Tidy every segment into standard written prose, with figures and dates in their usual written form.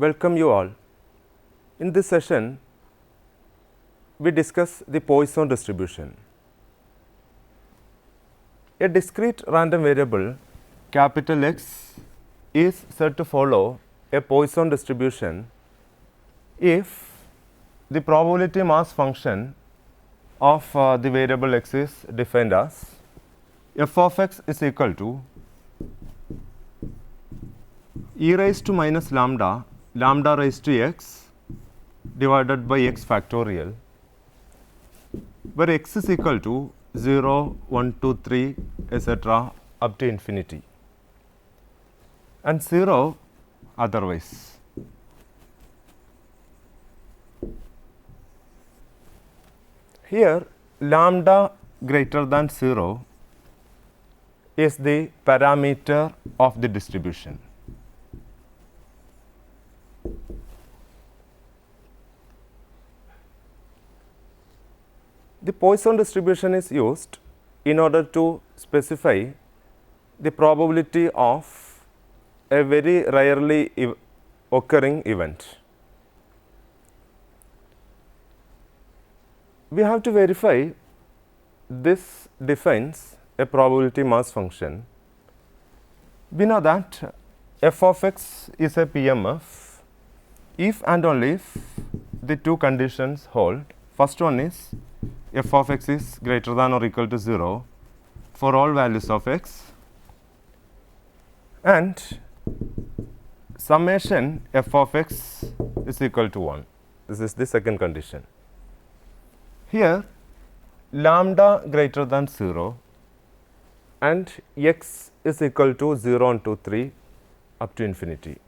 welcome you all. In this session, we discuss the Poisson distribution. A discrete random variable capital X is said to follow a Poisson distribution if the probability mass function of the variable x is defined as f of x is equal to e raised to minus lambda, lambda raised to x divided by x factorial, where x is equal to 0, 1, 2, 3, etc. up to infinity, and 0 otherwise. Here lambda greater than 0 is the parameter of the distribution. The Poisson distribution is used in order to specify the probability of a very rarely occurring event. We have to verify this defines a probability mass function. We know that f of x is a PMF if and only if the two conditions hold. First one is f of x is greater than or equal to 0 for all values of x, and summation f of x is equal to 1. This is the second condition. Here lambda greater than 0 and x is equal to 0, 1, 2, 3 up to infinity.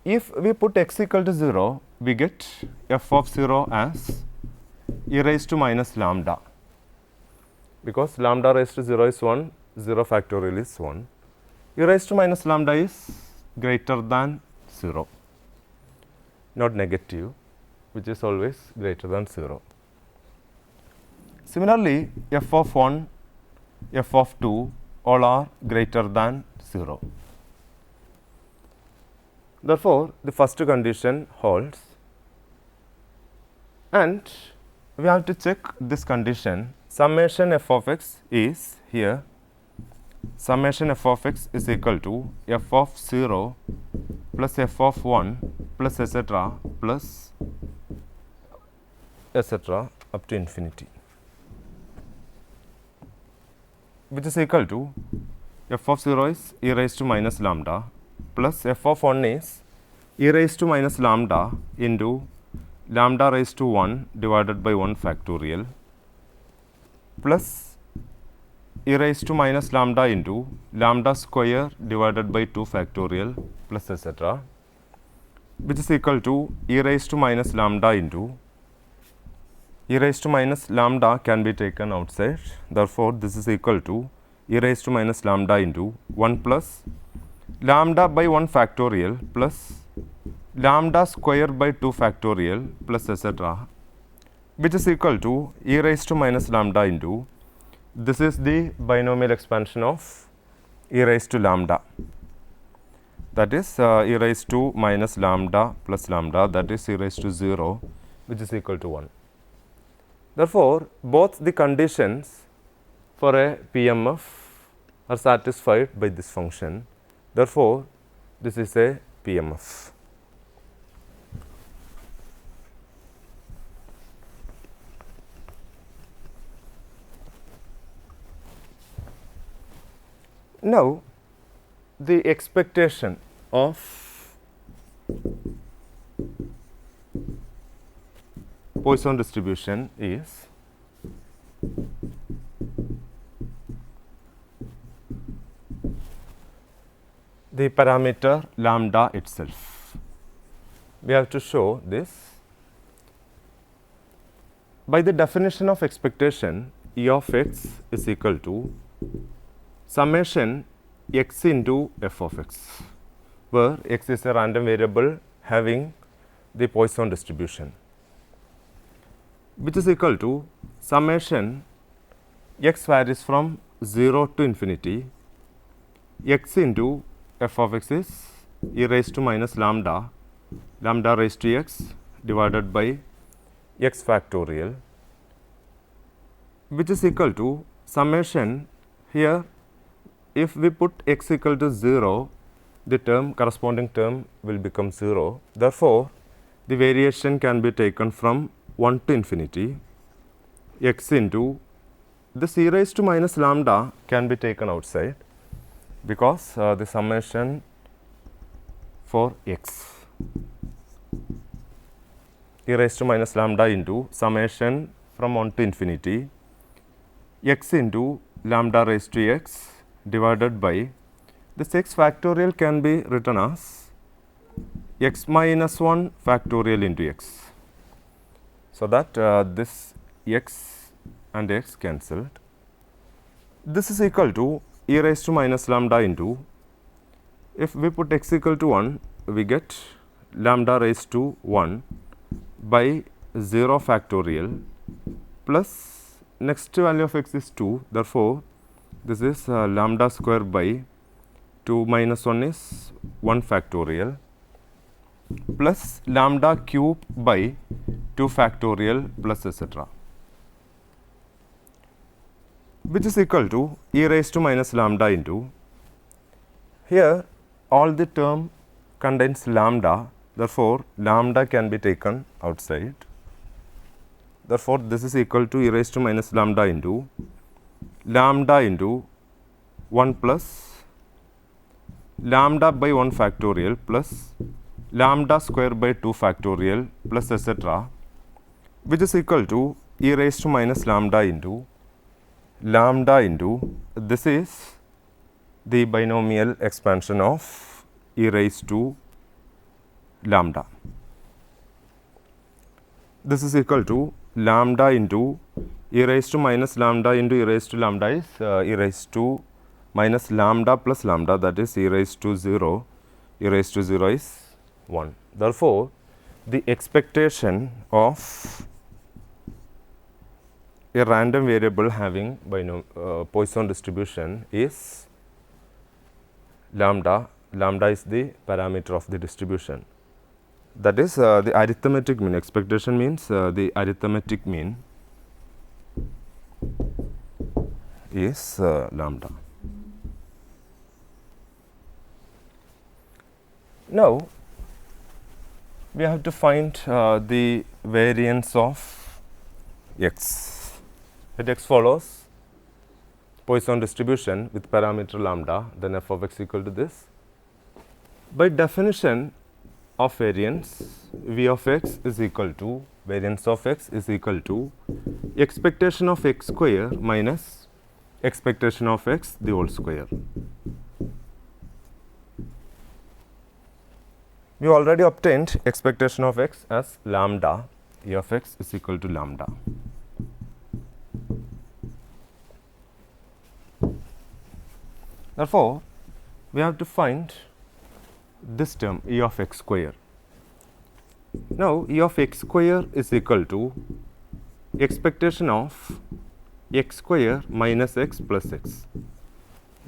If we put x equal to 0, we get f of 0 as e raised to minus lambda, because lambda raised to 0 is 1, 0 factorial is 1. E raised to minus lambda is greater than 0, not negative, which is always greater than 0. Similarly, f of 1, f of 2 all are greater than 0. Therefore, the first condition holds, and we have to check this condition. Summation f of x is here, summation f of x is equal to f of 0 plus f of 1 plus etc. plus etc. up to infinity, which is equal to f of 0 is e raised to minus lambda plus f of 1 is e raised to minus lambda into lambda raised to 1 divided by 1 factorial plus e raised to minus lambda into lambda square divided by 2 factorial plus etc., which is equal to e raised to minus lambda into e raised to minus lambda can be taken outside. Therefore, this is equal to e raised to minus lambda into 1 plus lambda by 1 factorial plus lambda square by 2 factorial plus etc., which is equal to e raised to minus lambda into, this is the binomial expansion of e raised to lambda, that is e raised to minus lambda plus lambda, that is e raised to 0, which is equal to 1. Therefore, both the conditions for a PMF are satisfied by this function. Therefore, this is a PMF. Now, the expectation of Poisson distribution is the parameter lambda itself. We have to show this by the definition of expectation. E of x is equal to summation x into f of x, where x is a random variable having the Poisson distribution, which is equal to summation x varies from 0 to infinity, x into f of x is e raised to minus lambda, lambda raised to x divided by x factorial, which is equal to summation. Here if we put x equal to 0, the corresponding term will become 0. Therefore, the variation can be taken from 1 to infinity x into this e raised to minus lambda can be taken outside, because the summation for x e raised to minus lambda into summation from 1 to infinity x into lambda raised to x divided by this x factorial can be written as x minus 1 factorial into x, so that this x and x cancelled. This is equal to e raised to minus lambda into, if we put x equal to 1, we get lambda raised to 1 by 0 factorial plus next value of x is 2. Therefore, this is lambda square by 2 minus 1 is 1 factorial plus lambda cube by 2 factorial plus etc., which is equal to e raised to minus lambda into, here all the term contains lambda, therefore, lambda can be taken outside. Therefore, this is equal to e raised to minus lambda into 1 plus lambda by 1 factorial plus lambda square by 2 factorial plus etc., which is equal to e raised to minus lambda into this is the binomial expansion of e raised to lambda. This is equal to lambda into e raised to minus lambda into e raised to lambda is e raised to minus lambda plus lambda, that is e raised to 0. E raised to 0 is 1. Therefore, the expectation of a random variable having Poisson distribution is lambda. Lambda is the parameter of the distribution. That is the arithmetic mean. Expectation means the arithmetic mean is lambda. Now, we have to find the variance of x. Let x follows Poisson distribution with parameter lambda, then f of x equal to this. By definition of variance, v of x is equal to, variance of x is equal to expectation of x square minus expectation of x the whole square. We already obtained expectation of x as lambda, e of x is equal to lambda. Therefore, we have to find this term e of x square. Now, e of x square is equal to expectation of x square minus x plus x.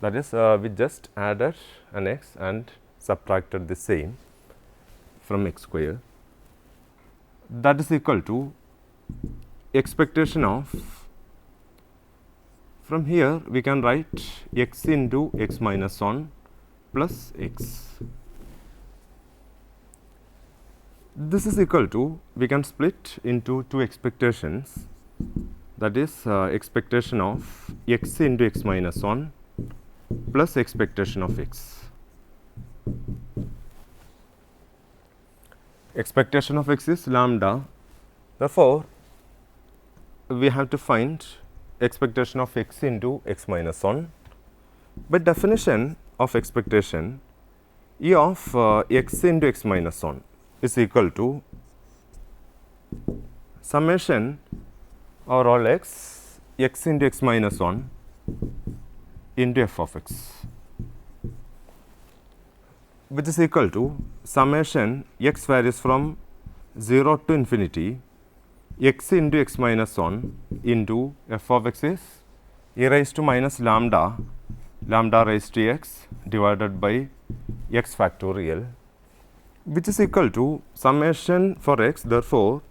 That is, we just added an x and subtracted the same from x square. That is equal to expectation of, from here we can write x into x minus 1 plus x. This is equal to, we can split into two expectations, that is expectation of x into x minus 1 plus expectation of x. Expectation of x is lambda. Therefore, we have to find expectation of x into x minus 1. By definition of expectation, e of x into x minus 1 is equal to summation over all x into x minus 1 into f of x, which is equal to summation x varies from 0 to infinity x into x minus 1 into f of x is e raised to minus lambda, lambda raised to x divided by x factorial, which is equal to summation for x. Therefore,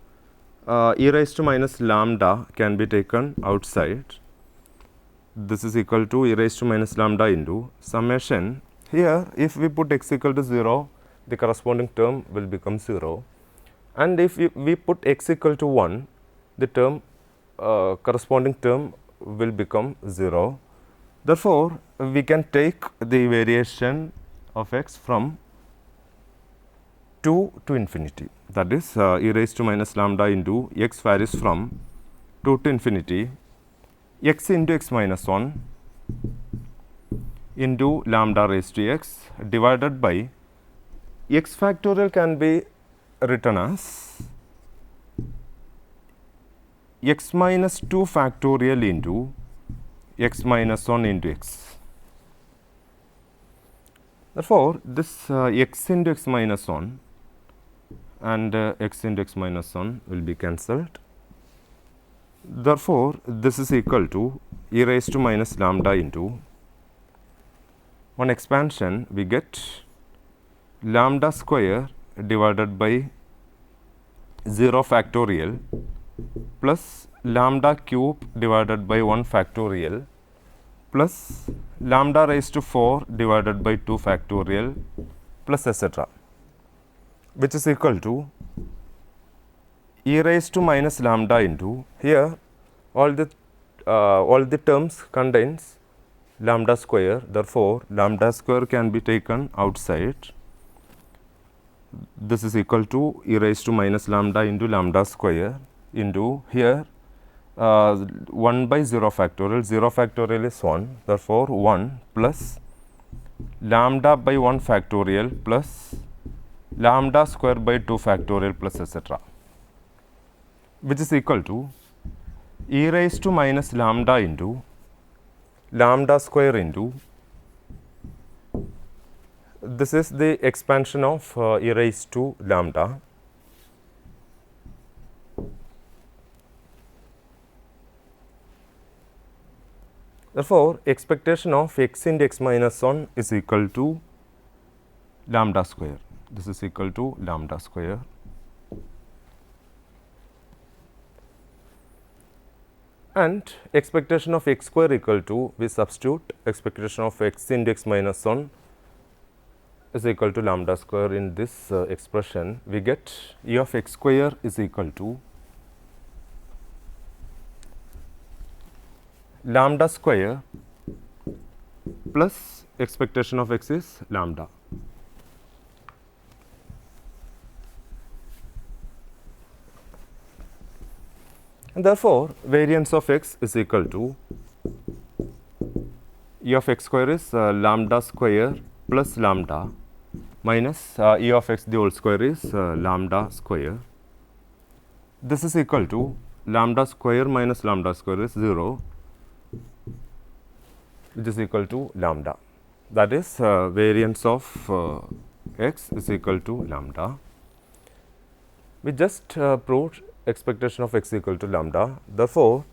e raised to minus lambda can be taken outside. This is equal to e raised to minus lambda into summation. Here, if we put x equal to 0, the corresponding term will become 0, and if we put x equal to 1, the term corresponding term will become 0. Therefore, we can take the variation of x from 2 to infinity, that is e raised to minus lambda into x varies from 2 to infinity, x into x minus 1 into lambda raised to x divided by x factorial can be written as x minus 2 factorial into x minus 1 into x. Therefore, this x into x minus 1 and x into x minus 1 will be cancelled. Therefore, this is equal to e raised to minus lambda into, on expansion we get lambda square divided by 0 factorial plus lambda cube divided by 1 factorial plus lambda raised to 4 divided by 2 factorial plus etc., which is equal to e raised to minus lambda into, here all the terms contains lambda square. Therefore, lambda square can be taken outside. This is equal to e raised to minus lambda into lambda square into, here 1 by 0 factorial, 0 factorial is 1, therefore 1 plus lambda by 1 factorial plus lambda square by 2 factorial plus etc., which is equal to e raised to minus lambda into lambda square into, this is the expansion of e raised to lambda, therefore, expectation of x into x minus 1 is equal to lambda square. This is equal to lambda square. And expectation of x square equal to, we substitute expectation of x into x minus 1 is equal to lambda square in this expression. We get e of x square is equal to lambda square plus expectation of x is lambda. And therefore, variance of x is equal to e of x square is lambda square plus lambda minus e of x the whole square is lambda square. This is equal to lambda square minus lambda square is 0, which is equal to lambda. That is variance of x is equal to lambda. We just proved expectation of x equal to lambda. Therefore,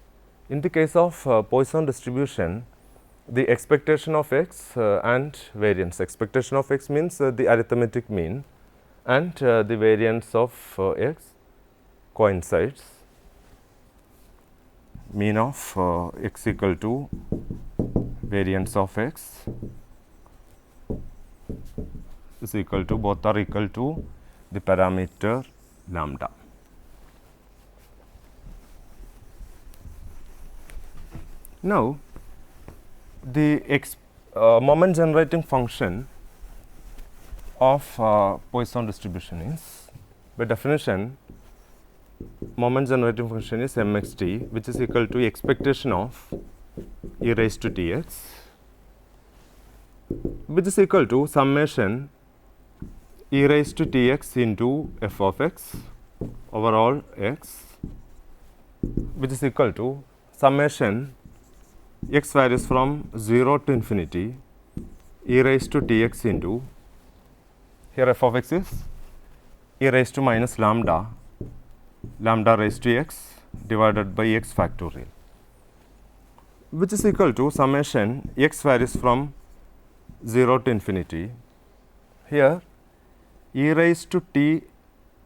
in the case of Poisson distribution, the expectation of x and variance, expectation of x means the arithmetic mean, and the variance of x coincides. Mean of x equal to variance of x is equal to, both are equal to the parameter lambda. Now, the moment generating function of Poisson distribution is, by definition, moment generating function is mxt, which is equal to expectation of e raised to tx, which is equal to summation e raised to tx into f of x over all x, which is equal to summation x varies from 0 to infinity e raised to tx into, here f of x is e raised to minus lambda, lambda raised to x divided by x factorial, which is equal to summation x varies from 0 to infinity Here e raised to t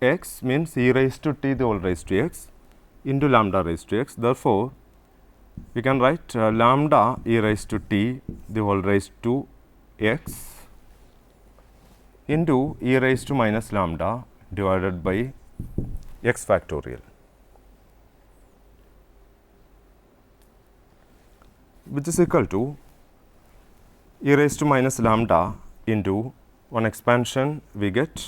x means e raised to t the whole raised to x into lambda raised to x. Therefore, we can write lambda e raised to t the whole raised to x into e raised to minus lambda divided by x factorial, which is equal to e raised to minus lambda into one expansion we get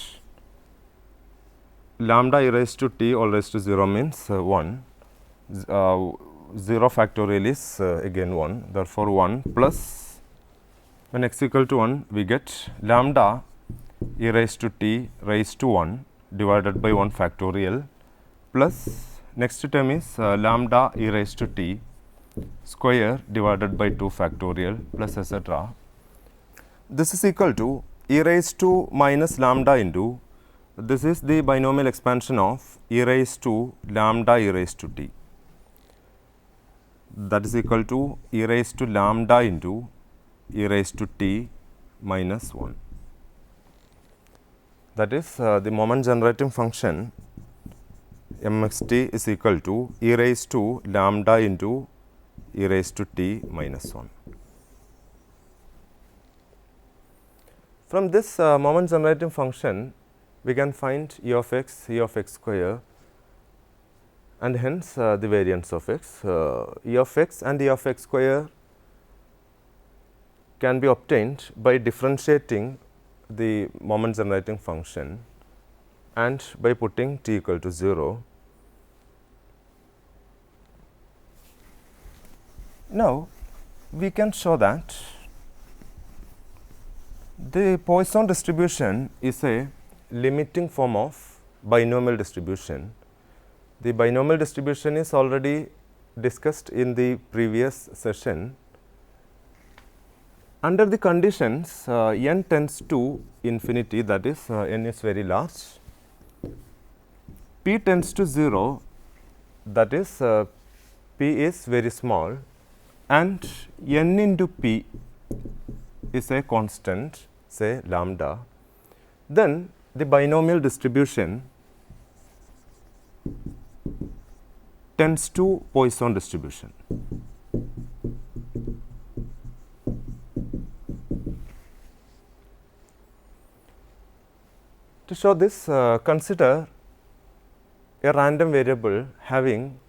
lambda e raised to t all raised to 0 means 1, 0 factorial is again 1, therefore 1 plus when x equal to 1 we get lambda e raised to t raised to 1 divided by 1 factorial plus next term is lambda e raised to t square divided by 2 factorial plus etc. This is equal to e raised to minus lambda into, this is the binomial expansion of e raised to lambda e raised to t, that is equal to e raised to lambda into e raised to t minus 1. That is the moment generating function mxt is equal to e raised to lambda into e raised to t minus 1. From this moment generating function, we can find e of x square and hence the variance of x. E of x and e of x square can be obtained by differentiating the moment generating function and by putting t equal to 0. Now, we can show that the Poisson distribution is a limiting form of binomial distribution. The binomial distribution is already discussed in the previous session. Under the conditions n tends to infinity, that is n is very large, p tends to 0, that is p is very small, and n into p is a constant, say lambda, then the binomial distribution tends to Poisson distribution. To show this, consider a random variable having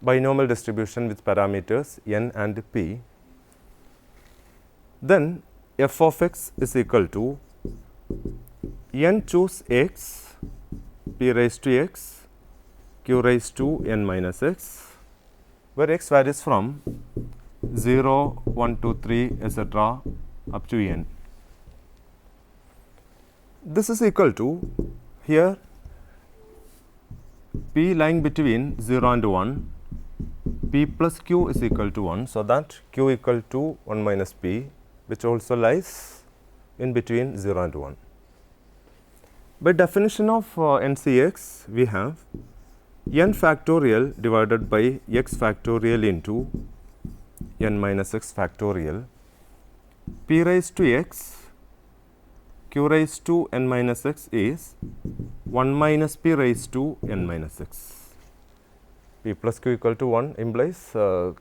binomial distribution with parameters n and p. Then f of x is equal to n choose x, p raised to x, q raised to n minus x, where x varies from 0, 1, 2, 3, etc. up to n. This is equal to, here p lying between 0 and 1, p plus q is equal to 1. So, that q equal to 1 minus p, which also lies in between 0 and 1. By definition of NCX, we have n factorial divided by x factorial into n minus x factorial, p raised to x, q raised to n minus x is 1 minus p raised to n minus x. P plus q equal to 1 implies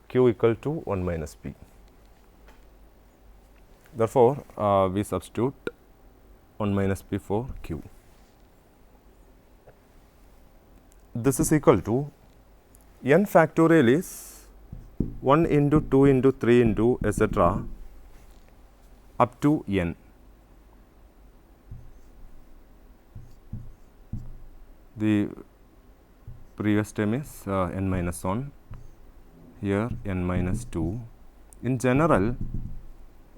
q equal to 1 minus p. Therefore, we substitute 1 minus p for q. This is equal to n factorial is 1 into 2 into 3 into etc. up to n. The previous term is n minus 1, here n minus 2. In general,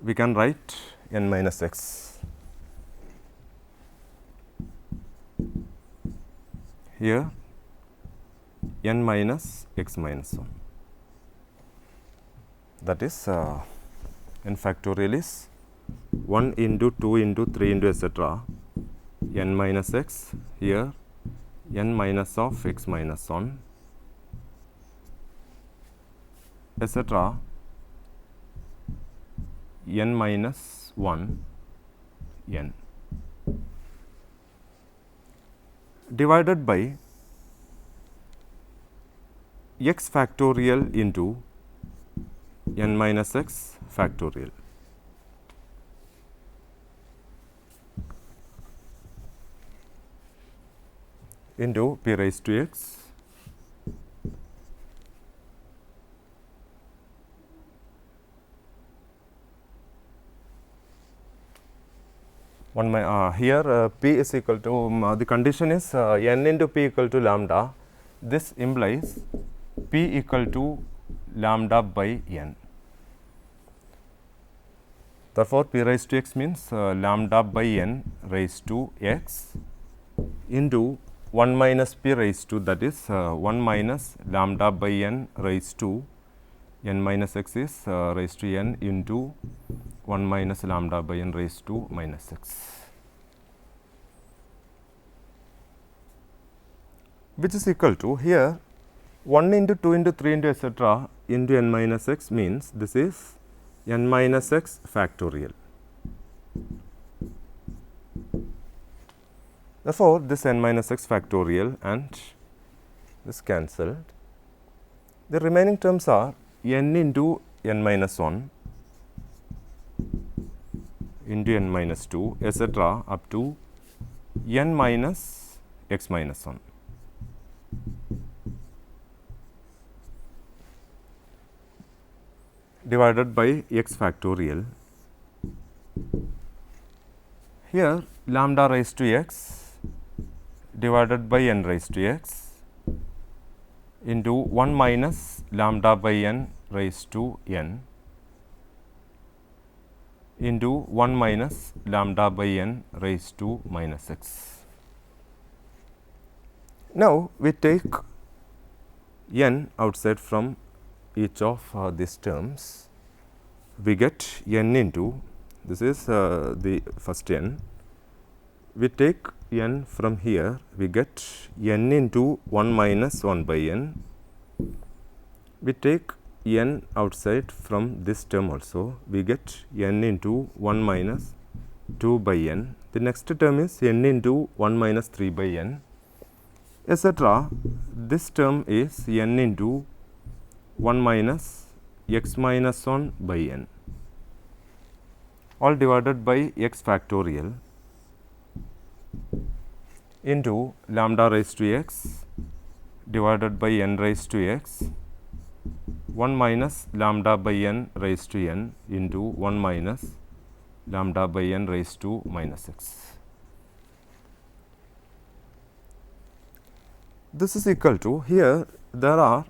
we can write n minus x. Here n minus x minus 1, that is n factorial is 1 into 2 into 3 into etc. n minus x, here n minus of x minus 1 etc. n minus 1 n. divided by x factorial into n minus x factorial. Into p raised to x here p is equal to the condition is n into p equal to lambda. This implies p equal to lambda by n. Therefore, p raised to x means lambda by n raised to x into 1 minus p raised to, that is 1 minus lambda by n raised to n minus x is raised to n into 1 minus lambda by n raised to minus x, which is equal to, here 1 into 2 into 3 into etc. into n minus x means this is n minus x factorial. Therefore, this n minus x factorial and this cancelled. The remaining terms are n into n minus 1 into n minus 2 etc. up to n minus x minus 1. Divided by x factorial. Here lambda raised to x divided by n raised to x into 1 minus lambda by n raised to n into 1 minus lambda by n raised to minus x. Now, we take n outside from each of these terms. We get n into, this is the first n. We take n from here, we get n into 1 minus 1 by n. We take n outside from this term also, we get n into 1 minus 2 by n. The next term is n into 1 minus 3 by n, etc. This term is n into 1 minus x minus 1 by n, all divided by x factorial into lambda raised to x divided by n raised to x 1 minus lambda by n raised to n into 1 minus lambda by n raised to minus x. This is equal to, here there are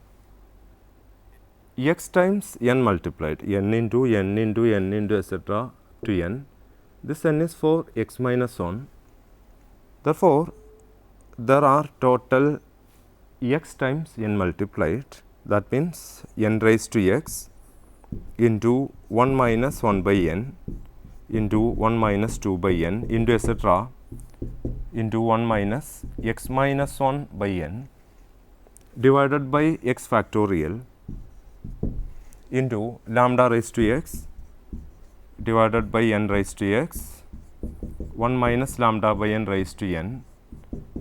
x times n multiplied, n into n into n into etc. to n. This n is for x minus 1. Therefore, there are total x times n multiplied, that means n raised to x into 1 minus 1 by n into 1 minus 2 by n into etc. into 1 minus x minus 1 by n divided by x factorial into lambda raised to x divided by n raised to x 1 minus lambda by n raised to n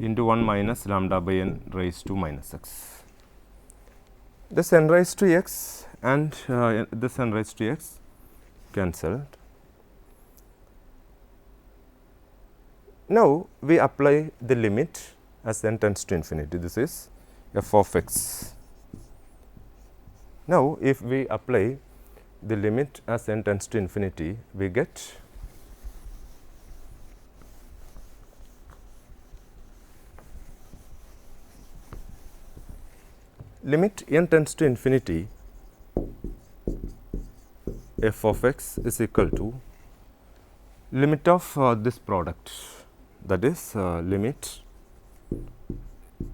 into 1 minus lambda by n raised to minus x. This n raised to x and this n raised to x cancelled. Now, we apply the limit as n tends to infinity. This is f of x. Now, if we apply the limit as n tends to infinity, we get limit n tends to infinity f of x is equal to limit of this product, that is limit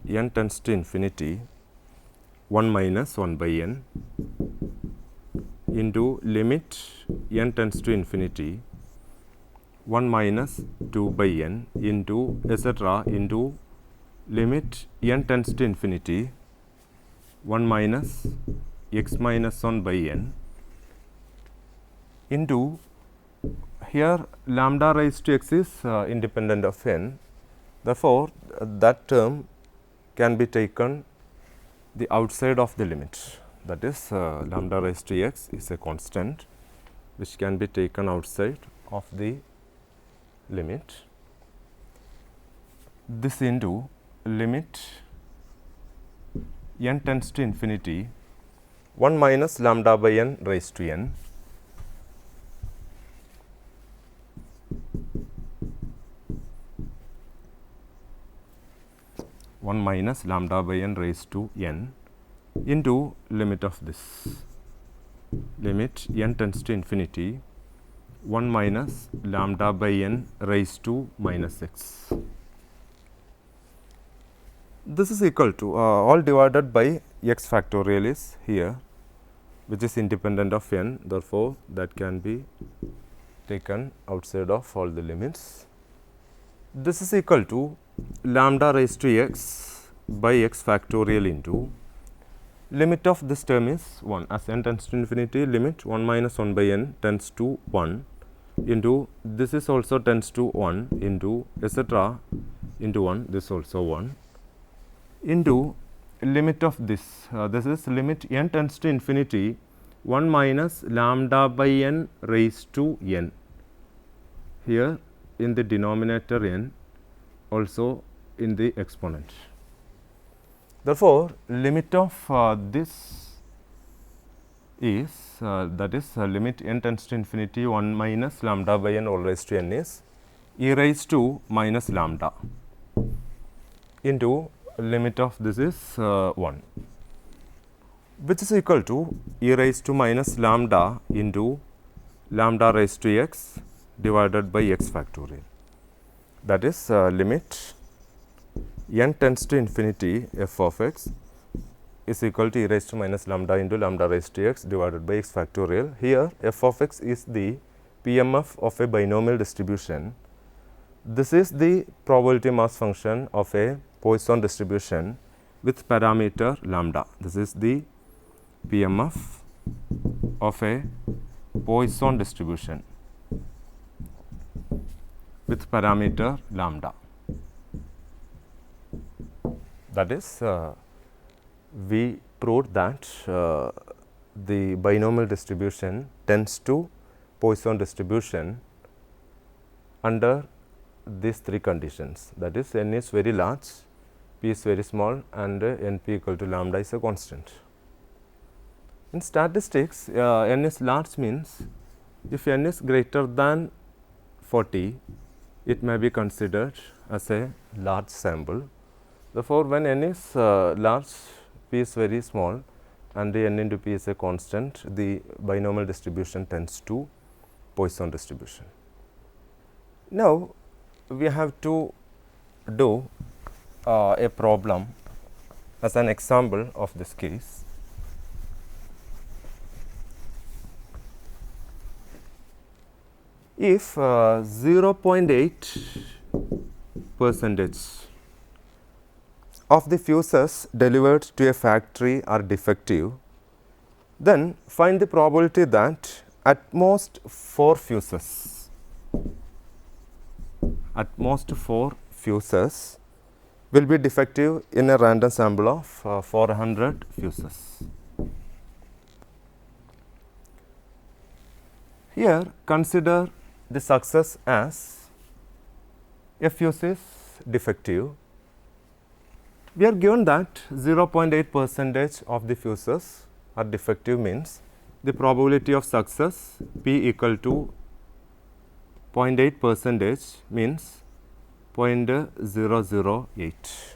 n tends to infinity 1 minus 1 by n into limit n tends to infinity 1 minus 2 by n into etc. into limit n tends to infinity 1 minus x minus 1 by n into, here lambda raised to x is independent of n. Therefore, that term can be taken the outside of the limit, that is lambda raised to x is a constant which can be taken outside of the limit. This into limit n tends to infinity 1 minus lambda by n raised to n minus lambda by n raised to n into limit of this limit n tends to infinity 1 minus lambda by n raised to minus x. This is equal to all divided by x factorial is here, which is independent of n. Therefore, that can be taken outside of all the limits. This is equal to lambda raised to x by x factorial into limit of this term is 1, as n tends to infinity, limit 1 minus 1 by n tends to 1 into this is also tends to 1 into etc. into 1, this also 1 into limit of this is limit n tends to infinity 1 minus lambda by n raised to n, here in the denominator n, also in the exponent. Therefore, limit of this is that is limit n tends to infinity 1 minus lambda by n all raised to n is e raised to minus lambda into limit of this is 1, which is equal to e raised to minus lambda into lambda raised to x divided by x factorial, that is limit n tends to infinity f of x is equal to e raised to minus lambda into lambda raised to x divided by x factorial. Here f of x is the PMF of a binomial distribution. This is the probability mass function of a Poisson distribution with parameter lambda. This is the PMF of a Poisson distribution with parameter lambda. That is we proved that the binomial distribution tends to Poisson distribution under these three conditions, that is n is very large, p is very small and np equal to lambda is a constant. In statistics, n is large means if n is greater than 40, it may be considered as a large sample. Therefore, when n is large, p is very small and n into p is a constant, the binomial distribution tends to Poisson distribution. Now, we have to do a problem as an example of this case. If 0.8 percentage of the fuses delivered to a factory are defective, then find the probability that at most 4 fuses will be defective in a random sample of 400 fuses. Here consider the success as a fuse is defective. We are given that 0.8 percentage of the fuses are defective means the probability of success p equal to 0.8 percentage means 0.008.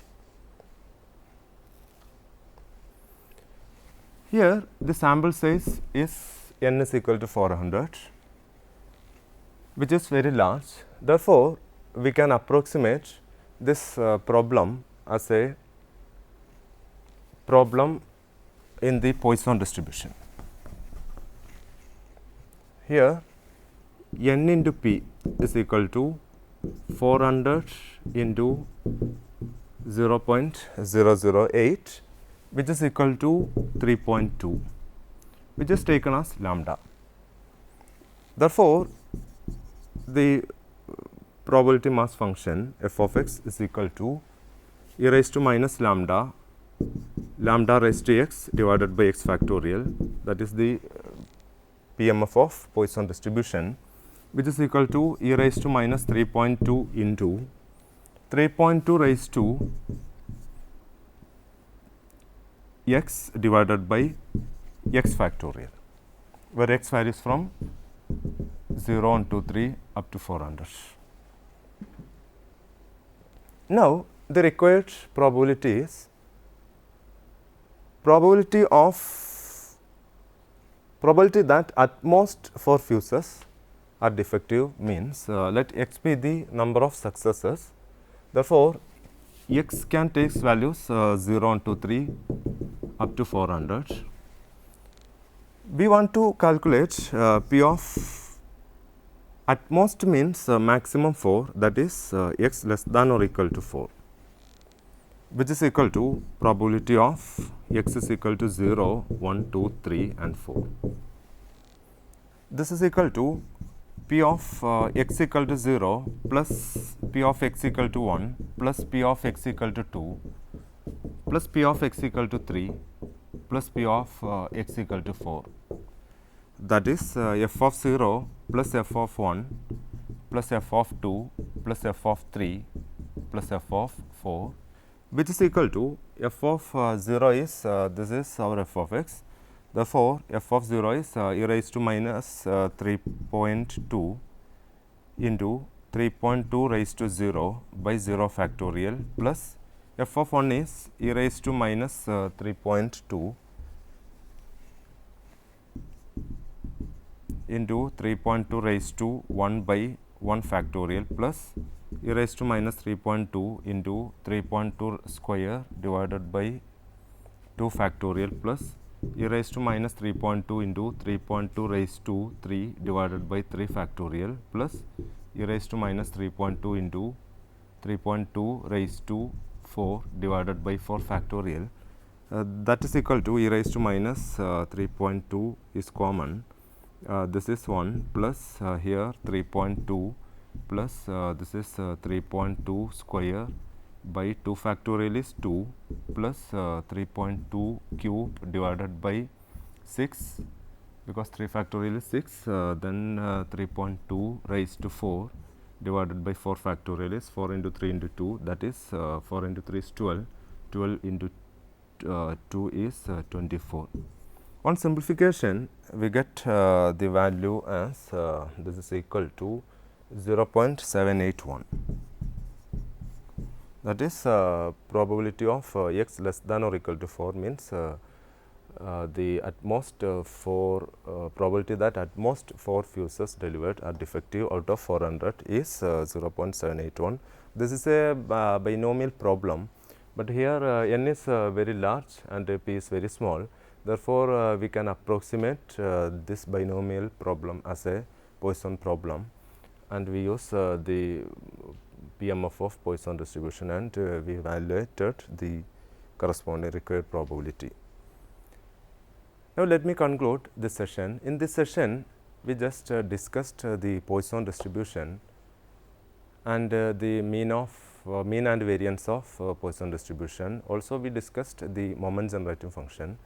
Here the sample size is n is equal to 400, which is very large. Therefore, we can approximate this problem as a problem in the Poisson distribution. Here n into p is equal to 400 into 0.008, which is equal to 3.2, which is taken as lambda. Therefore, the probability mass function f of x is equal to e raised to minus lambda raised to x divided by x factorial, that is the PMF of Poisson distribution, which is equal to e raised to minus 3.2 into 3.2 raised to x divided by x factorial, where x varies from 0 1 2 3 up to 400. Now, the required probability is probability that at most 4 fuses are defective means let x be the number of successes. Therefore, x can take values 0 1 2 3 up to 400. We want to calculate P of at most means maximum 4, that is x less than or equal to 4, which is equal to probability of x is equal to 0, 1, 2, 3 and 4. This is equal to P of x equal to 0 plus P of x equal to 1 plus P of x equal to 2 plus P of x equal to 3 plus P of x equal to 4. That is f of 0 plus f of 1 plus f of 2 plus f of 3 plus f of 4, which is equal to f of 0 is this is our f of x. Therefore, f of 0 is e raised to minus 3.2 into 3.2 raised to 0 by 0 factorial plus f of 1 is e raised to minus 3.2 into 3.2 raised to 1 by 1 factorial plus e raised to minus 3.2 into 3.2 square divided by 2 factorial plus e raised to minus 3.2 into 3.2 raised to 3 divided by 3 factorial plus e raised to minus 3.2 into 3.2 raised to 4 divided by 4 factorial. That is equal to e raised to minus 3.2 is common. This is 1 plus here 3.2 plus this is 3.2 square by 2 factorial is 2 plus 3.2 cube divided by 6, because 3 factorial is 6, then 3.2 raised to 4 divided by 4 factorial is 4 into 3 into 2, that is 4 into 3 is 12, 12 into 2 is 24. On simplification, we get the value as this is equal to 0.781. That is probability of x less than or equal to 4 means the at most 4 probability that at most 4 fuses delivered are defective out of 400 is 0.781. This is a binomial problem, but here n is very large and p is very small. Therefore, we can approximate this binomial problem as a Poisson problem, and we use the PMF of Poisson distribution, and we evaluated the corresponding required probability. Now, let me conclude this session. In this session, we just discussed the Poisson distribution and the mean and variance of Poisson distribution. Also, we discussed the moment generating function.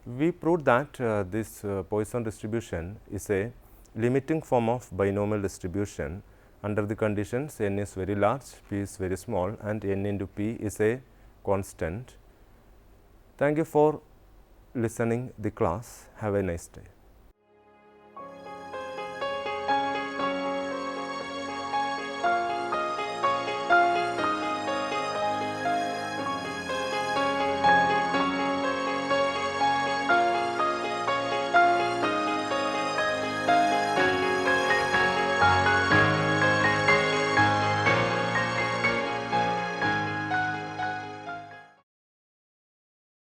We proved that this Poisson distribution is a limiting form of binomial distribution under the conditions n is very large, p is very small, and n into p is a constant. Thank you for listening the class. Have a nice day.